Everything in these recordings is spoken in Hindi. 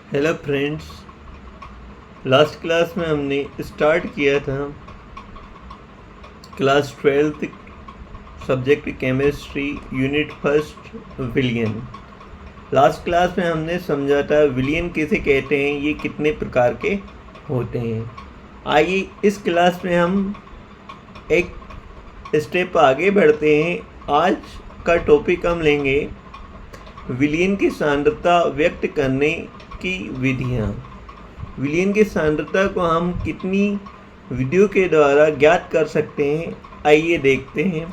Hello friends. लास्ट क्लास में हमने स्टार्ट किया था class 12th subject chemistry unit first विलियन। लास्ट क्लास में हमने समझा था विलियन किसे कहते हैं, ये कितने प्रकार के होते हैं। आइए इस क्लास में हम एक स्टेप आगे बढ़ते हैं। आज का टॉपिक हम लेंगे विलियन की सांद्रता व्यक्त करने की विधियाँ। विलियन की सांद्रता को हम कितनी विधियों के द्वारा ज्ञात कर सकते हैं, आइए देखते हैं।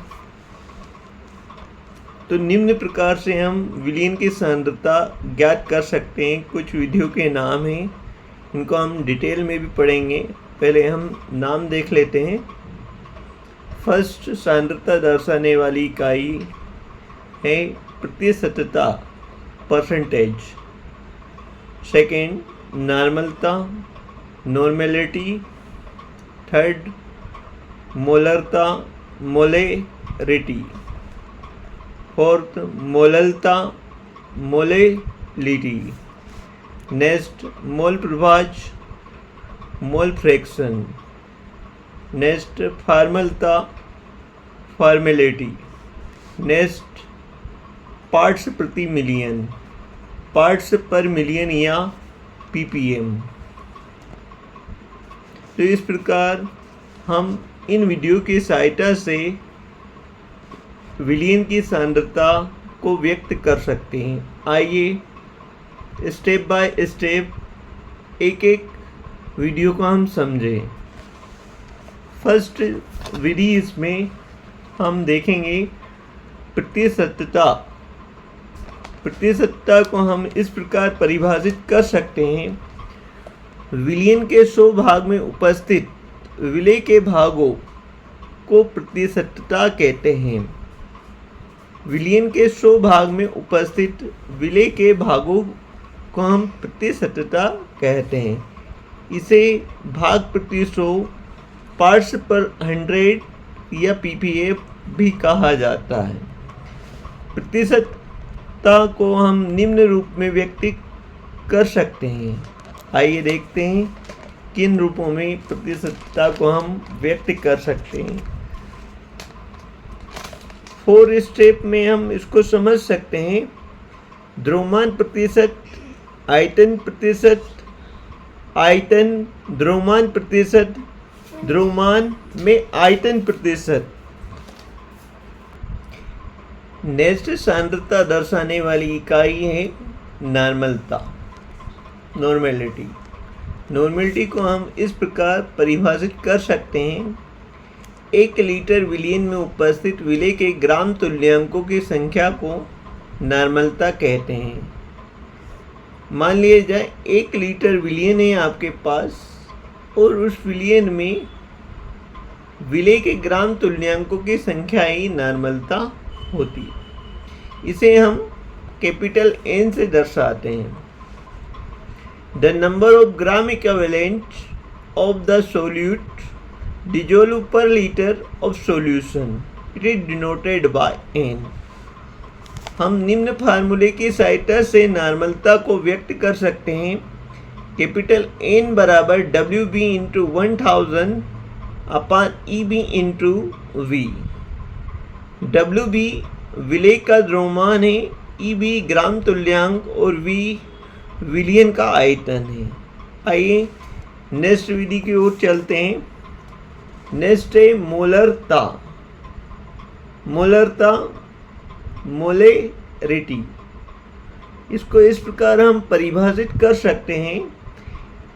तो निम्न प्रकार से हम विलियन की सांद्रता ज्ञात कर सकते हैं। कुछ विधियों के नाम हैं, इनको हम डिटेल में भी पढ़ेंगे। पहले हम नाम देख लेते हैं। फर्स्ट सांद्रता दर्शाने वाली इकाई है प्रतिशतता, परसेंटेज। सेकेंड नॉर्मलता, नॉर्मेलिटी। थर्ड मोलरता, मोलेरिटी। फोर्थ मोललता, मोलेलिटी। नेक्स्ट मोल प्रभाज, मोल फ्रैक्शन। नेक्स्ट फार्मलता, फार्मेलिटी। नेक्स्ट पार्ट्स प्रति मिलियन, पार्ट्स पर मिलियन या ppm। तो इस प्रकार हम इन विधियों की सहायता से विलियन की सांद्रता को व्यक्त कर सकते हैं। आइए स्टेप बाय स्टेप एक एक वीडियो को हम समझें। फर्स्ट विधि इसमें हम देखेंगे प्रतिशतता। प्रतिशतता को हम इस प्रकार परिभाषित कर सकते हैं, विलियन के 100 भाग में उपस्थित विलेय के भागों को प्रतिशतता कहते हैं। विलियन के 100 भाग में उपस्थित विलेय के भागों को हम प्रतिशतता कहते हैं। इसे भाग प्रति 100, पार्ट्स पर 100 या ppm भी कहा जाता है। प्रतिशतता को हम निम्न रूप में व्यक्त कर सकते हैं। आइए देखते हैं किन रूपों में प्रतिशतता को हम व्यक्त कर सकते हैं। 4 स्टेप में हम इसको समझ सकते हैं। द्रव्यमान प्रतिशत, आयतन प्रतिशत, आयतन द्रव्यमान प्रतिशत, द्रव्यमान में आयतन प्रतिशत। नेक्स्ट सांद्रता दर्शाने वाली इकाई है नॉर्मलता, नॉर्मेलिटी। नॉर्मेलिटी को हम इस प्रकार परिभाषित कर सकते हैं, 1 लीटर विलियन में उपस्थित विलेय के ग्राम तुल्यांकों की संख्या को नॉर्मलता कहते हैं। मान लिया जाए 1 लीटर विलियन है आपके पास और उस विलियन में विलेय के ग्राम तुल्यांकों की संख्या ही नॉर्मलता होती है। इसे हम कैपिटल N से दर्शाते हैं। The number of gram equivalent of the solute dissolve per litre of solution, it is denoted by N। हम निम्न फार्मूले की सहायता से नॉर्मलता को व्यक्त कर सकते हैं। कैपिटल N बराबर WB इंटू 1000 अपान EB इंटू V। WB विलेय का द्रव्यमान है, EB ग्राम तुल्यांक और V विलियन का आयतन है। आइए नेक्स्ट विधि की ओर चलते हैं। नेक्स्ट है मोलरता। मोलरता, मोलेरिटी। इसको इस प्रकार हम परिभाषित कर सकते हैं,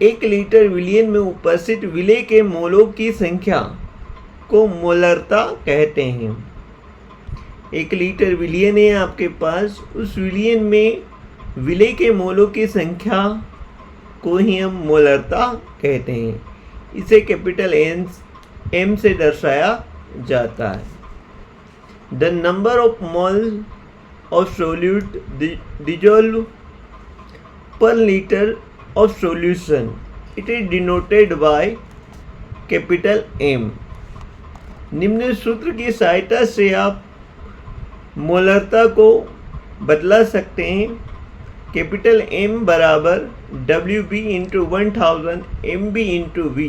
1 लीटर विलियन में उपस्थित विलेय के मोलों की संख्या को मोलरता कहते हैं। 1 लीटर विलियन है आपके पास, उस विलियन में विलेय के मोलों की संख्या को ही हम मोलरता कहते हैं। इसे कैपिटल M से दर्शाया जाता है। The number of mole of solute dissolve per litre of solution, it is denoted by capital M। निम्न सूत्र की सहायता से आप मोलरता को बदला सकते हैं। कैपिटल M बराबर WB into 1000 MB into V।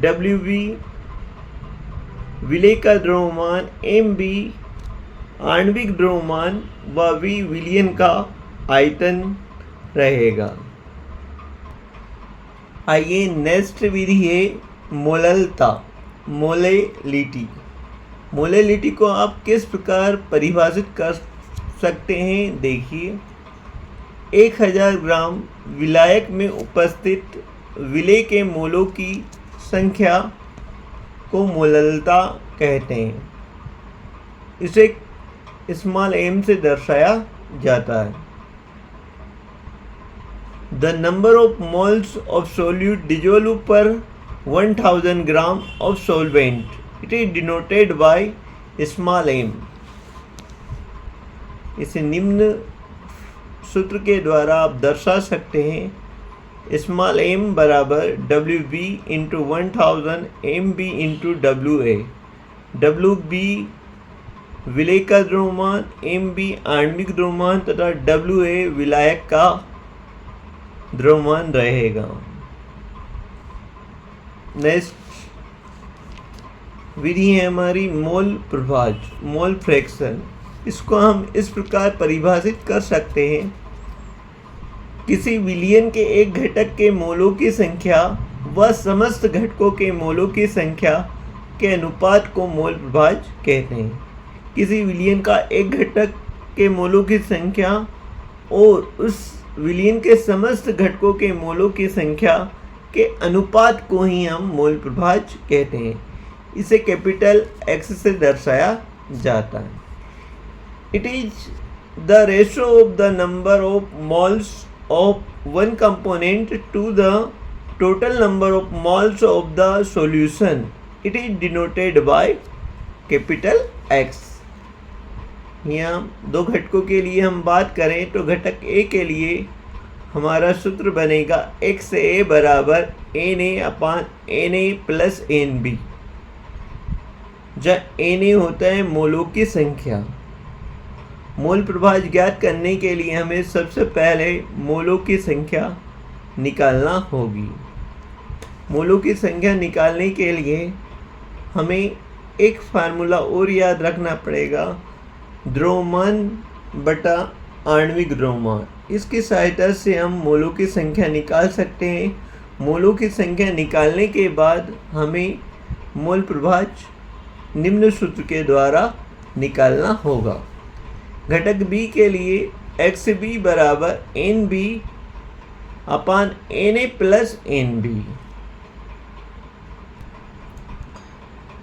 WB विलेय का द्रव्यमान, MB आणविक द्रव्यमान व V विलयन का आयतन रहेगा। आइए नेक्स्ट विधि है मोललता, मोलेलिटी। मोलेलिटी को आप किस प्रकार परिभाषित कर सकते हैं, देखिए। 1000 ग्राम विलायक में उपस्थित विलेय के मोलों की संख्या को मोललता कहते हैं। इसे स्मॉल m से दर्शाया जाता है। The number of moles of solute dissolve पर 1000 gram of solvent, it is denoted by small m। इसे निम्न सूत्र के द्वारा आप दर्शा सकते हैं। स्मॉल m बराबर WB into 1000 MB into WA। WB विलेय का द्रव्यमान, MB आणविक द्रव्यमान तथा WA विलायक का द्रव्यमान रहेगा। नेक्स्ट विधि है हमारी मोल प्रभाज्य, मोल फ्रैक्शन। इसको हम इस प्रकार परिभाषित कर सकते हैं। किसी विलयन के एक घटक के मोलों की संख्या व समस्त घटकों के मोलों की संख्या के अनुपात को मोल प्रभाज्य कहते हैं। किसी विलयन का एक घटक के मोलों की संख्या और उस विलयन के समस्त घटकों के मोलों की संख्या के अनुपात को ही हम मोल प्रभाज्य कहते हैं। इसे कैपिटल X से दर्शाया जाता है। It is the ratio of the number of moles of one component to the total number of moles of the solution. It is denoted by capital X। यहाँ दो घटकों के लिए हम बात करें तो घटक A के लिए हमारा सूत्र बनेगा XA बराबर NA/NA प्लस NB, जहाँ NA होता है मोलों की संख्या। मोल प्रभाज्य ज्ञात करने के लिए हमें सबसे पहले मोलों की संख्या निकालना होगी। मोलों की संख्या निकालने के लिए हमें एक फार्मूला और याद रखना पड़ेगा, द्रव्यमान बटा आणविक द्रव्यमान। इसकी सहायता से हम मोलों की संख्या निकाल सकते हैं। मोलों की संख्या निकालने के बाद हमें मोल प्रभाज्य निम्न सूत्र के द्वारा निकालना होगा। घटक B के लिए XB बराबर NB/NA प्लस NB।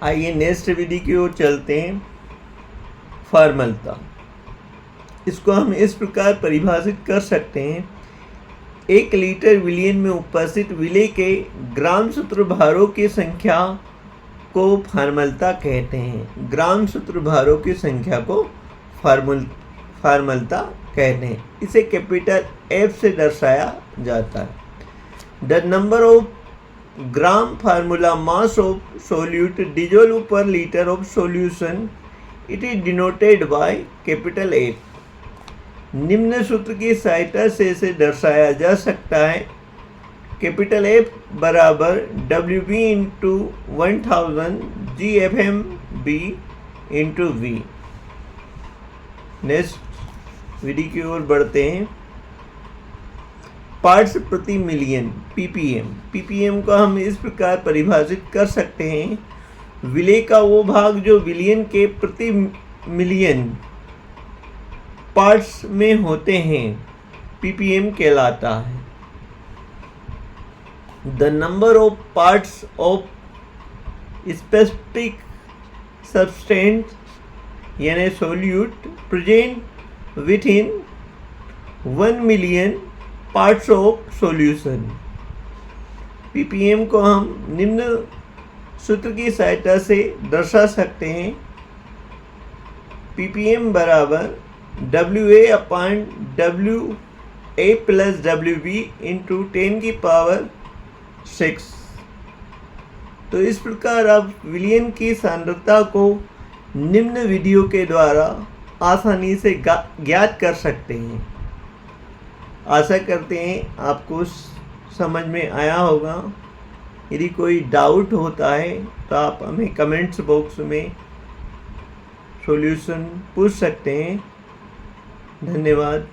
आइए नेक्स्ट विधि की ओर चलते हैं, फॉर्मलता। इसको हम इस प्रकार परिभाषित कर सकते हैं। 1 लीटर विलयन में उपस्थित विलेय के ग्राम सूत्र भारों की संख्या को फॉर्मलता कहते हैं। ग्राम सूत्र भारों की संख्या को फॉर्मलता कहते हैं। इसे कैपिटल F से दर्शाया जाता है। The number of gram formula mass of solute dissolve per litre of solution, it is denoted by capital F। निम्न सूत्र की सहायता से इसे दर्शाया जा सकता है। कैपिटल F बराबर WB into 1000 GFMB into V। Next विधि की ओर बढ़ते हैं, पार्ट्स प्रति मिलियन ppm। ppm को हम इस प्रकार परिभाषित कर सकते हैं, विलेय का वो भाग जो विलयन के प्रति मिलियन पार्ट्स में होते हैं ppm कहलाता है। The number of parts of specific substance यानी solute present within 1 million parts of solution. ppm को हम निम्न सूत्र की सहायता से दर्शा सकते हैं। ppm बराबर WA/WA प्लस WB इंटू 10⁻⁶। तो इस प्रकार आप विलयन की सांद्रता को निम्न विधियों के द्वारा आसानी से ज्ञात कर सकते हैं। आशा करते हैं आपको समझ में आया होगा। यदि कोई डाउट होता है तो आप हमें कमेंट्स बॉक्स में सॉल्यूशन पूछ सकते हैं। धन्यवाद।